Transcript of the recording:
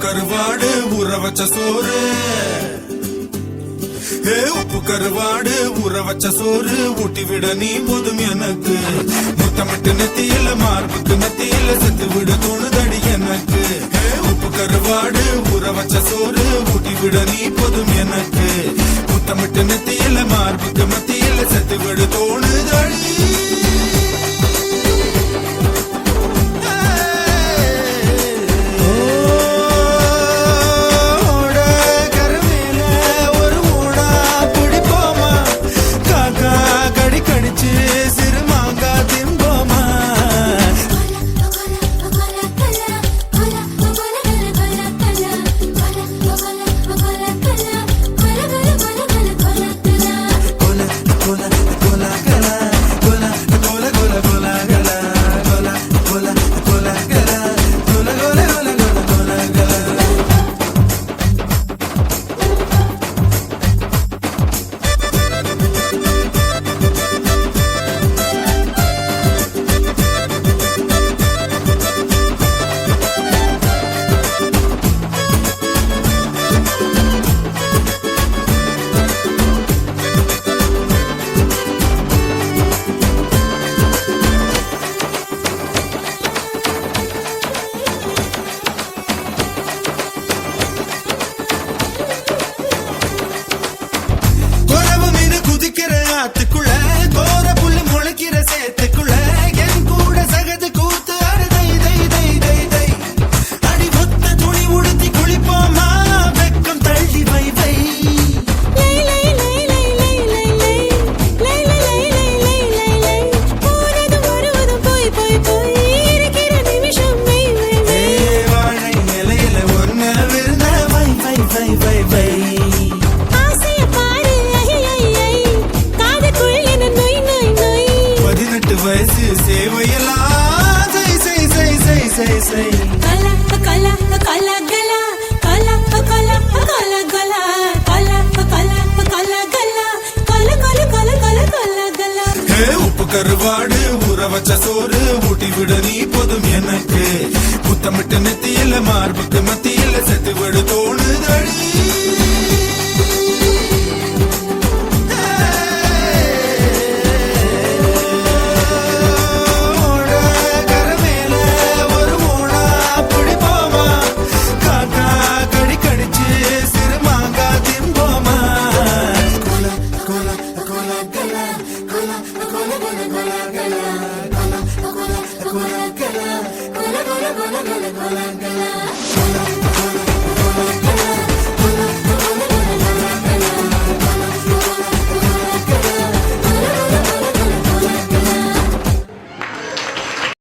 கருவாடு ஊற வச்ச சோறு, உப்பு கருவாடு ஊற வச்ச சோறு ஊட்டி விட நீ போதும் எனக்கு. முத்தமிட்டு நெத்தியில மார்புக்கு நெத்தியில செத்து விட தோணுதடி எனக்கு. உப்பு கருவாடு ஊற வச்ச சோறு ஊட்டி விட நீ போதும் எனக்கு. முத்தமிட்டு நெத்தியில மார்புக்கு மத்தியில செத்து விட தோணுதடி. உப்பு கருவாடு ஊற வச்ச சோறு ஊட்டி விட நீ போதும் எனக்கு. முத்தமிட்டு நெத்தியில மார்புக்கு மத்தியில செத்து விட தோணுதடி. Cola,